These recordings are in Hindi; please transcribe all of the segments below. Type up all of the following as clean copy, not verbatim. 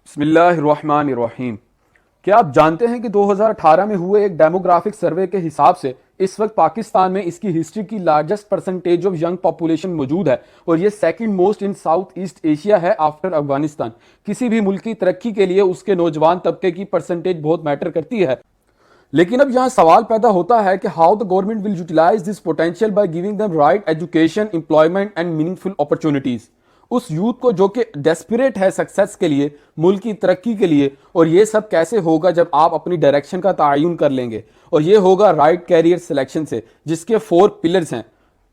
बिस्मिल्लाहिर्रहमानिर्रहीम। क्या आप जानते हैं कि 2018 में हुए एक डेमोग्राफिक सर्वे के हिसाब से इस वक्त पाकिस्तान में इसकी हिस्ट्री की largest percentage of young population मौजूद है और ये second most in south east Asia है आफ्टर अफगानिस्तान। किसी भी मुल्क की तरक्की के लिए उसके नौजवान तबके की परसेंटेज बहुत मैटर करती है। लेकिन अब यहाँ सवाल पैदा होता है कि how the government will utilize this potential by giving them right education, employment and meaningful opportunities. उस यूथ को जो कि डेस्परेट है सक्सेस के लिए, मुल्क की तरक्की के लिए। और ये सब कैसे होगा जब आप अपनी डायरेक्शन का तयन कर लेंगे, और ये होगा राइट कैरियर सिलेक्शन से, जिसके 4 पिलर्स हैं।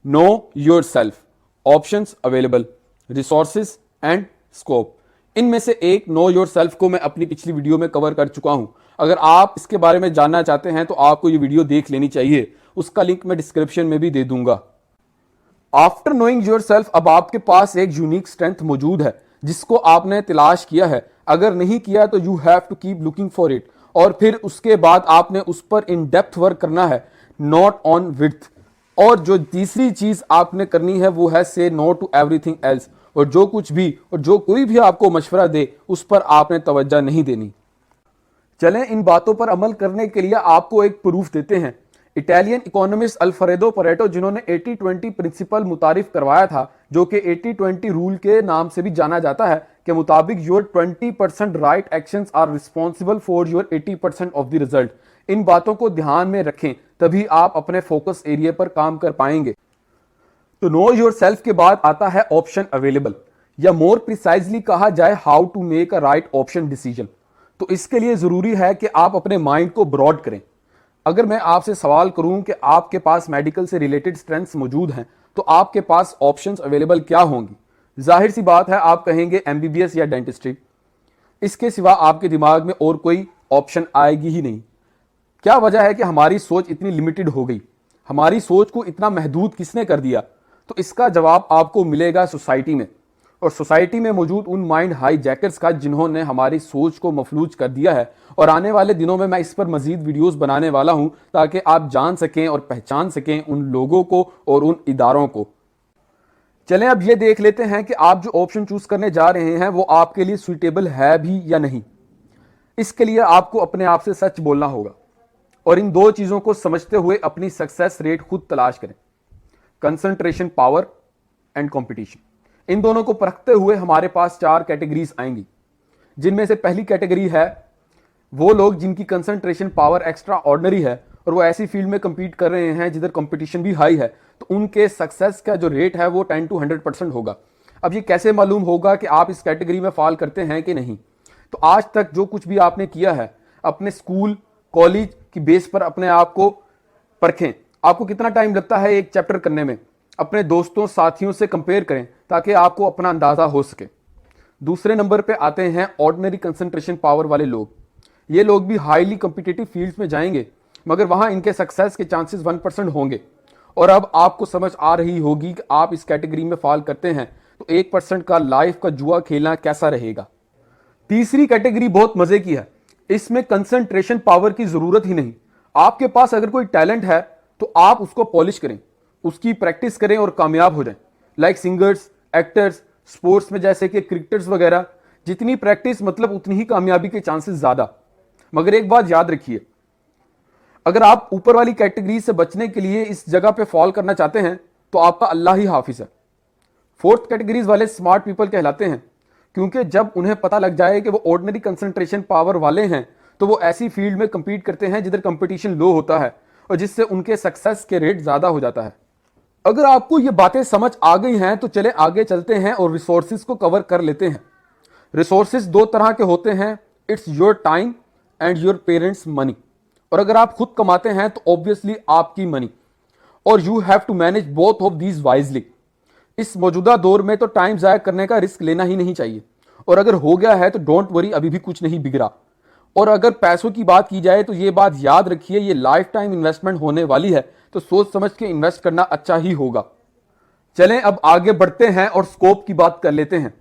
Know your self, options available, resources and scope. इनमें से एक नो योर सेल्फ को मैं अपनी पिछली वीडियो में कवर कर चुका हूं। अगर आप इसके बारे में जानना चाहते हैं तो आपको ये वीडियो देख लेनी चाहिए, उसका लिंक मैं डिस्क्रिप्शन में भी दे दूंगा। आफ्टर नोइंग योर सेल्फ, अब आपके पास एक यूनिक स्ट्रेंथ मौजूद है जिसको आपने तलाश किया है। अगर नहीं किया तो you have to keep looking for it, और फिर उसके बाद आपने उस पर इन डेप्थ वर्क करना है, नॉट ऑन विड्थ। और जो तीसरी चीज आपने करनी है वो है से नो टू एवरीथिंग एल्स, और जो कुछ भी और जो कोई भी आपको मशवरा दे उस पर आपने तवज्जो नहीं देनी। चलें, इन बातों पर अमल करने के लिए आपको एक प्रूफ देते हैं। इटालियन इकोनॉमिस्ट अल्फ्रेडो परेटो, जिन्होंने 80-20 प्रिंसिपल मुतारिफ करवाया था, जो कि 80-20 रूल के नाम से भी जाना जाता है, के मुताबिक your 20% right actions are responsible for your 80% of the result. इन बातों को ध्यान में रखें, तभी आप अपने फोकस एरिया पर काम कर पाएंगे। तो नो योर सेल्फ के बाद आता है ऑप्शन अवेलेबल, या मोर प्रिसाइजली कहा जाए how to make a right option decision. तो इसके लिए जरूरी है कि आप अपने माइंड को ब्रॉड करें। अगर मैं आपसे सवाल करूं कि आपके पास मेडिकल से रिलेटेड स्ट्रेंथ्स मौजूद हैं, तो आपके पास ऑप्शंस अवेलेबल क्या होंगी? जाहिर सी बात है, आप कहेंगे एमबीबीएस या डेंटिस्ट्री। इसके सिवा आपके दिमाग में और कोई ऑप्शन आएगी ही नहीं। क्या वजह है कि हमारी सोच इतनी लिमिटेड हो गई? हमारी सोच को इतना महदूद किसने कर दिया? तो इसका जवाब आपको मिलेगा सोसाइटी में, और सोसाइटी में मौजूद उन माइंड हाईजैकर्स का जिन्होंने हमारी सोच को मफलूज कर दिया है। और आने वाले दिनों में मैं इस पर मजीद वीडियोस बनाने वाला हूं, ताकि आप जान सकें और पहचान सकें उन लोगों को और उन इदारों को। चलें, अब ये देख लेते हैं कि आप जो ऑप्शन चूज करने जा रहे हैं वो आपके लिए सुइटेबल है भी या नहीं। इसके लिए आपको अपने आप से सच बोलना होगा, और इन 2 चीजों को समझते हुए अपनी सक्सेस रेट खुद तलाश करें। कंसंट्रेशन पावर एंड कंपटीशन, इन दोनों को परखते हुए हमारे पास 4 कैटेगरीज आएंगी, जिनमें से पहली कैटेगरी है वो लोग जिनकी कंसंट्रेशन पावर एक्स्ट्रा ऑर्डिनरी है और वो ऐसी फील्ड में compete कर रहे हैं जिधर कंपटीशन भी हाई है, तो उनके सक्सेस का जो रेट है वो 10 to 100% होगा। अब ये कैसे मालूम होगा कि आप इस कैटेगरी में फॉल करते हैं कि नहीं? तो आज तक जो कुछ भी आपने किया है, अपने स्कूल कॉलेज की बेस पर अपने आप को परखें। आपको कितना टाइम लगता है एक चैप्टर करने में? अपने दोस्तों साथियों से कंपेयर करें ताकि आपको अपना अंदाजा हो सके। दूसरे नंबर पे आते हैं ऑर्डिनरी कंसंट्रेशन पावर वाले लोग। ये लोग भी हाईली कॉम्पिटिटिव फील्ड्स में जाएंगे, मगर वहां इनके सक्सेस के चांसेस 1% होंगे। और अब आपको समझ आ रही होगी कि आप इस कैटेगरी में फॉल करते हैं तो 1% का लाइफ का जुआ खेलना कैसा रहेगा। तीसरी कैटेगरी बहुत मजे की है, इसमें कंसंट्रेशन पावर की जरूरत ही नहीं। आपके पास अगर कोई टैलेंट है तो आप उसको पॉलिश करें, उसकी प्रैक्टिस करें और कामयाब हो जाएं। लाइक सिंगर्स, एक्टर्स, स्पोर्ट्स में जैसे कि क्रिकेटर्स वगैरह, जितनी प्रैक्टिस मतलब उतनी ही कामयाबी के चांसेस ज्यादा। मगर एक बात याद रखिए, अगर आप ऊपर वाली कैटेगरी से बचने के लिए इस जगह पे फॉल करना चाहते हैं तो आपका अल्लाह ही हाफिज है। 4th कैटेगरीज वाले स्मार्ट पीपल कहलाते हैं, क्योंकि जब उन्हें पता लग जाए कि वो ऑर्डिनरी कंसंट्रेशन पावर वाले हैं तो वो ऐसी फील्ड में compete करते हैं जिधर कंपटीशन लो होता है, और जिससे उनके सक्सेस के रेट ज्यादा हो जाता है। अगर आपको ये बातें समझ आ गई हैं तो चले आगे चलते हैं और रिसोर्सेज को कवर कर लेते हैं। रिसोर्सेज 2 तरह के होते हैं, it's your time and your parents money. और अगर आप खुद कमाते हैं तो ऑब्वियसली आपकी मनी, और you have to manage both of these wisely. इस मौजूदा दौर में तो टाइम जाया करने का रिस्क लेना ही नहीं चाहिए, और अगर हो गया है तो डोंट वरी, अभी भी कुछ नहीं बिगड़ा। और अगर पैसों की बात की जाए तो ये बात याद रखिए, ये लाइफ टाइम इन्वेस्टमेंट होने वाली है, तो सोच समझ के इन्वेस्ट करना अच्छा ही होगा। चलें, अब आगे बढ़ते हैं और स्कोप की बात कर लेते हैं।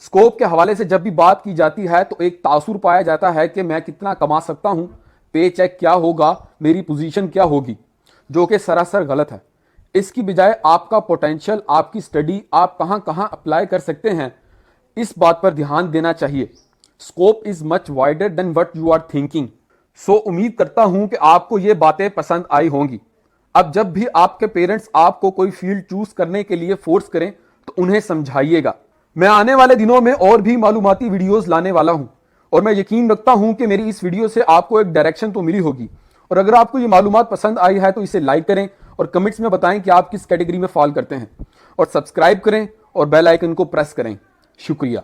स्कोप के हवाले से जब भी बात की जाती है तो एक तासुर पाया जाता है कि मैं कितना कमा सकता हूं, पे चेक क्या होगा, मेरी पोजीशन क्या होगी, जो कि सरासर गलत है। इसकी बजाय आपका पोटेंशियल, आपकी स्टडी, आप कहां कहां अप्लाई कर सकते हैं, इस बात पर ध्यान देना चाहिए। Scope is much wider than what you are thinking. So उम्मीद करता हूं कि आपको ये बातें पसंद आई होंगी। अब जब भी आपके पेरेंट्स आपको कोई फील्ड चूज करने के लिए फोर्स करें तो उन्हें समझाइएगा। मैं आने वाले दिनों में और भी मालूमाती वीडियोस लाने वाला हूं और मैं यकीन रखता हूं कि मेरी इस वीडियो से आपको एक डायरेक्शन तो मिली होगी। और अगर आपको ये मालूमात पसंद आई है तो इसे लाइक करें और कमेंट्स में बताएं कि आप किस कैटेगरी में फॉल करते हैं, और सब्सक्राइब करें और बेल आइकन को प्रेस करें। शुक्रिया।